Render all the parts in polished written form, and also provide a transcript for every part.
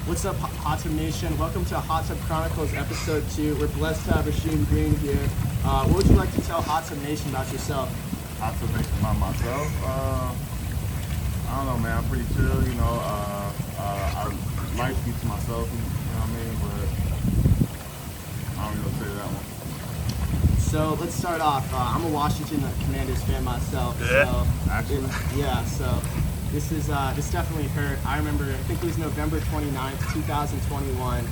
What's up, Hot Tub Nation? Welcome to Hot Tub Chronicles Episode 2. We're blessed to have Rasheem Green here. What would you like to tell Hot Tub Nation about yourself? Hot Tub Nation about myself? I don't know, man. I'm pretty chill, you know. I like to keep to myself, you know what I mean? But I don't even know to say that one. So let's start off. I'm a Washington Commanders fan myself. Yeah, so, actually. So this definitely hurt. I remember, I think it was November 29th, 2021.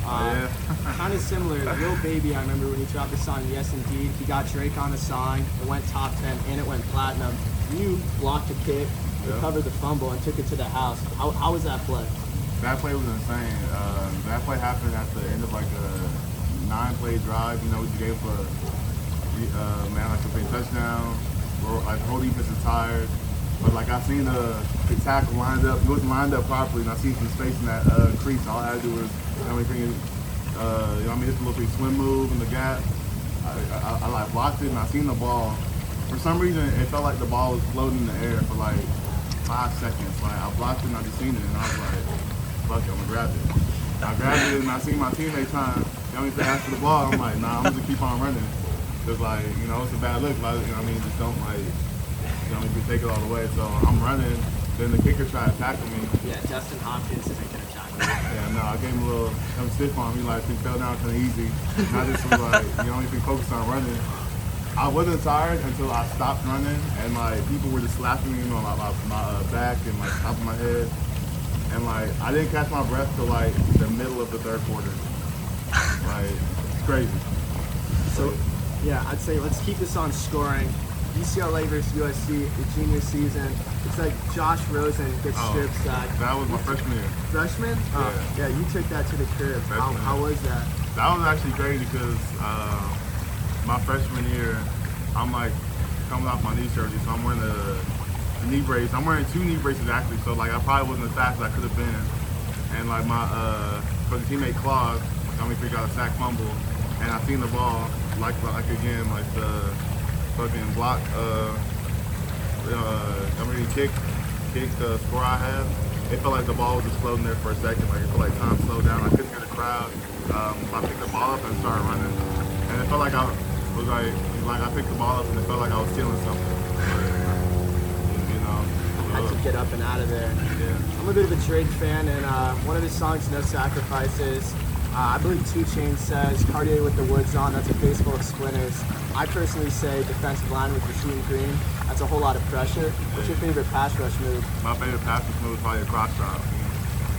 Yeah. Kind of similar. Lil Baby, I remember when he dropped the song Yes Indeed. He got Drake on the song. It went top 10 and it went platinum. You blocked a kick, recovered the fumble, and took it to the house. How was that play? That play was insane. That play happened at the end of like a 9-play drive. You know, we gave a like a big touchdown. Like the whole defense is tired. But like I seen the tackle lined up, he wasn't lined up properly, and I seen some space in that crease. All I had to do was, hit the little big swim move in the gap. I like blocked it, and I seen the ball. For some reason, it felt like the ball was floating in the air for like 5 seconds. Like I blocked it, and I just seen it, and I was like, "Fuck it, I'm gonna grab it." I grabbed it, and I seen my teammate trying, to ask for the ball. I'm like, "Nah, I'm just keep on running." Cause like, it's a bad look. Like, just don't like. If you take it all the way, so I'm running, then the kicker tried to tackle me. Yeah, Justin Hopkins isn't going to tackle me. Yeah, no, I gave him a little stiff on me, like he fell down kind of easy. And I just was like, if you focus on running. I wasn't tired until I stopped running, and like people were just slapping me on my back and like top of my head. And like, I didn't catch my breath till like the middle of the third quarter. Like, it's crazy. So, yeah, I'd say let's keep this on scoring. UCLA versus USC, the junior season. It's like Josh Rosen gets strip sacked. That was my freshman year. Freshman? Yeah, you took that to the crib. How was that? That was actually crazy because my freshman year, I'm like coming off my knee surgery, so I'm wearing the knee brace. I'm wearing 2 knee braces actually, so like I probably wasn't as fast as I could have been. And like my teammate Claude, we got a sack fumble, and I seen the ball like the fucking block, kick the score I had. It felt like the ball was just floating there for a second. Like it felt like time slowed down. I couldn't hear the crowd. I picked the ball up and started running, and it felt like I was like I picked the ball up and it felt like I was stealing something. Had to get up and out of there. Yeah. I'm a bit of a Drake fan, and one of his songs, No Sacrifices. I believe 2 Chainz says, Cartier with the woods on, that's a face full of splinters. I personally say defensive line with Rasheem Green. That's a whole lot of pressure. What's your favorite pass rush move? My favorite pass rush move is probably a cross drop.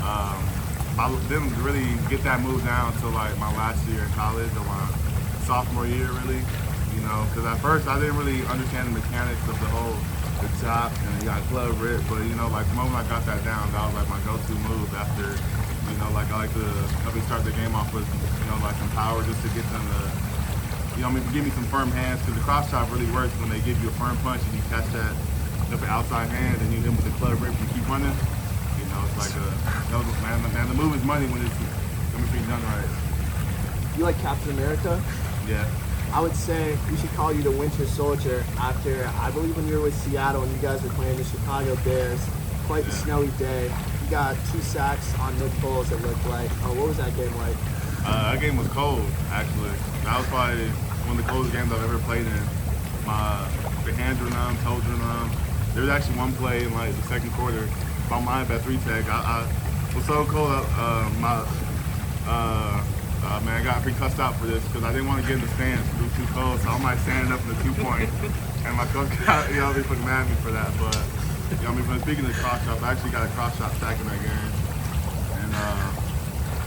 I didn't really get that move down until like my last year in college or my sophomore year really. Because at first I didn't really understand the mechanics of the chop and you got club rip, but like the moment I got that down, that was like my go-to move after. I like to start the game off with, like some power just to get them to, give me some firm hands, because the cross chop really works when they give you a firm punch and you catch that up an outside hand and you hit them with the club rip and you keep running. It's like man, the move is money when it's being done right. You like Captain America? Yeah. I would say we should call you the Winter Soldier after, I believe when you were with Seattle and you guys were playing the Chicago Bears, quite a snowy day. You got 2 sacks on Nick Foles, it looked like. What was that game like? That game was cold, actually. That was probably one of the coldest games I've ever played in. My hands were numb, toes were numb. There was actually one play in like the second quarter. If I'm lined up at 3 tech, I was so cold. I got pretty cussed out for this because I didn't want to get in the stands. It was too cold, so I'm like standing up in the 2-point, and my coach got, they put mad at me for that. But when speaking of cross shot, I actually got a cross shot stack in that game, and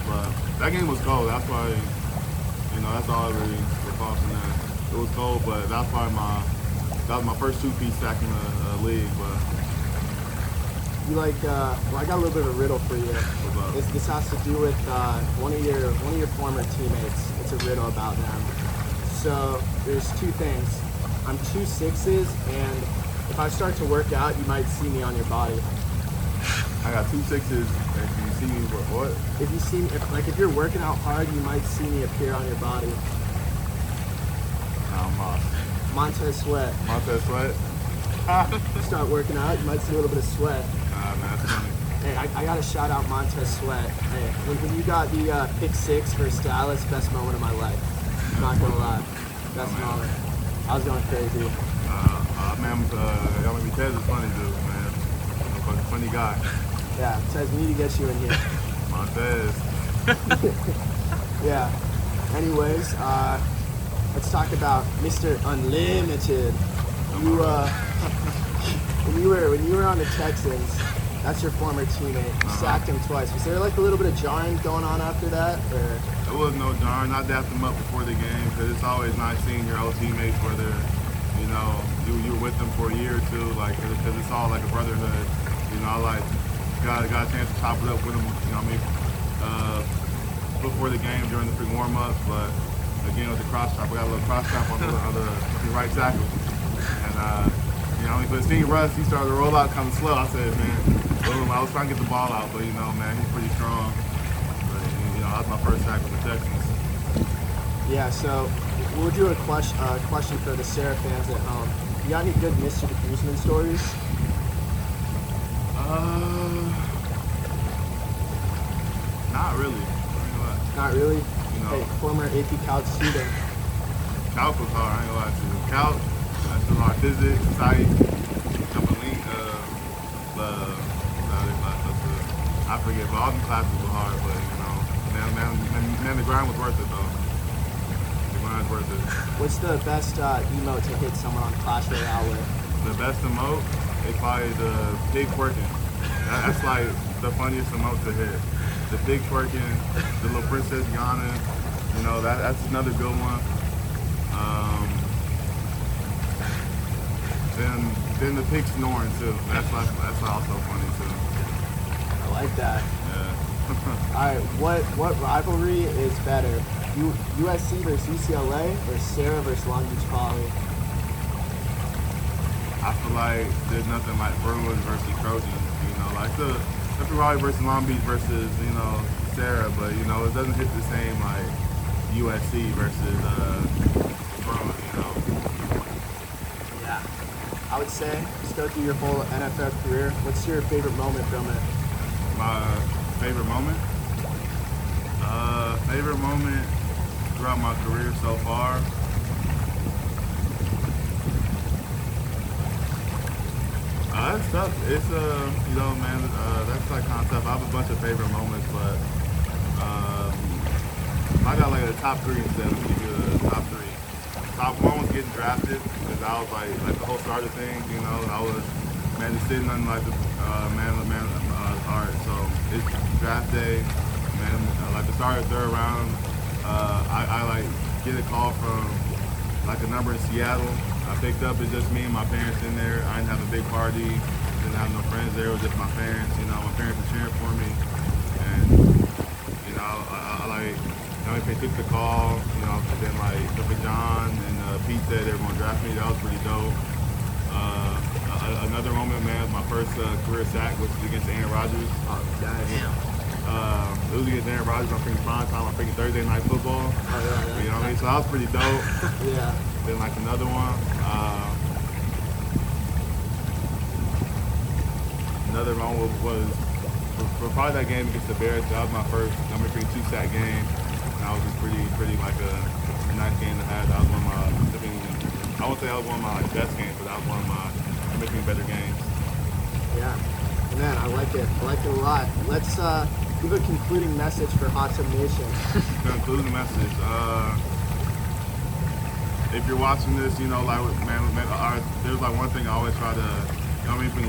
but that game was cold. That's why, that's all I really recall from that. It was cold, but that was my first 2-piece stack in the league. But you like, I got a little bit of a riddle for you. This has to do with one of your former teammates. It's a riddle about them. So there's 2 things. I'm 2 6s, and if I start to work out, you might see me on your body. I got 2 6s, and you see me what? If you're working out hard, you might see me appear on your body. I'm lost. Montez Sweat. Montez Sweat? Start working out, you might see a little bit of sweat. Man, that's funny. Hey, I gotta shout out Montez Sweat. Hey, when you got the pick 6 versus Dallas, best moment of my life. Not gonna lie, best moment. I was going crazy. Man, y'all make me Tez is funny dude, man. Funny guy. Yeah, Tez, we need to get you in here. Montez. Yeah. Anyways, let's talk about Mr. Unlimited. You when you were on the Texans, that's your former teammate. You sacked him twice. Was there like a little bit of jarring going on after that, or? There was no jarring. I dapped them up before the game because it's always nice seeing your old teammates, whether you were with them for a year or two, like because it's all like a brotherhood. I like got a chance to chop it up with them. Before the game during the free warm up, but again with the cross chop, we got a little cross chop on the right tackle, and because seeing Russ, he started to roll out kind of slow. I said, man, boom. I was trying to get the ball out, but man, he's pretty strong. But that was my first sack with the Texans. Yeah. So we'll do a question for the Sarah fans at home. You got any good Mr. Guzman stories? Not really. Not really. Hey, former AP Calc student. Calc was hard. I ain't gonna lie to you. Calc, that's a lot of physics, psych, I forget, but all the classes were hard. But man, the grind was worth it though. The grind was worth it. What's the best emote to hit someone on Clash Royale with? The best emote is probably the pig twerking. That's like the funniest emote to hit. The pig twerking, the little princess yawning, that's another good one. Then the pig snoring too. That's also funny too. I like that. Yeah. All right, what rivalry is better, USC versus UCLA or Sarah versus Long Beach Poly? I feel like there's nothing like Bruins versus Trojans. Like the rivalry versus Long Beach versus Sarah, but it doesn't hit the same like USC versus Bruins. Yeah, I would say just go through your whole NFL career. What's your favorite moment from it? My favorite moment? Favorite moment throughout my career so far? That's tough. It's man, that's like kind of tough. I have a bunch of favorite moments, but I got like a top 3 instead. Let me give you a top 3. Top 1 was getting drafted because I was like the whole start of things. I was just sitting on like the heart. So it's draft day, man. Like the start of the 3rd round, I like get a call from like a number in Seattle. I picked up, it's just me and my parents in there. I didn't have a big party, didn't have no friends there, it was just my parents. My parents were cheering for me. And, if they took the call, then like Uncle John and Pete said they were going to draft me. That was pretty dope. Another moment, man, my first career sack was against Aaron Rodgers. Oh, damn. It was against Aaron Rodgers on freaking prime time on freaking Thursday night football. Oh, yeah, You know what I mean? So that was pretty dope. Yeah. Then like another one. Another one was for probably that game against the Bears. That was my first 2-sack game. And that was just pretty like a nice game to have. That was one of my, I won't say that was one of my best games, but that was one of my making better games. Yeah. Man, I like it. I like it a lot. Let's give a concluding message for Hot Tub Nation. Concluding message. If you're watching this, there's like one thing I always try to,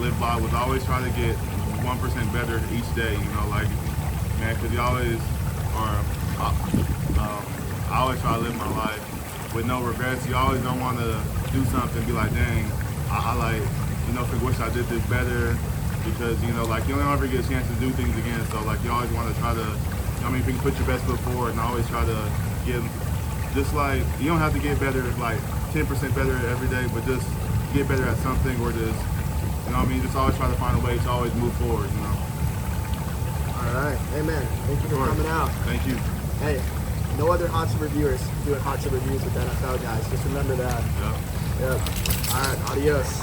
live by was always try to get 1% better each day. Because you always are. I always try to live my life with no regrets. You always don't want to do something and be like, dang, I wish I did this better. Because you don't ever get a chance to do things again. So you always want to try to, if you can put your best foot forward and always try to give. Just like, you don't have to get better, like 10% better every day, but just get better at something or just, just always try to find a way to always move forward, All right. Hey, man, thank you for coming out. Thank you. Hey, no other Hot Tub reviewers doing Hot Tub reviews with NFL guys. Just remember that. Yep. All right, adios.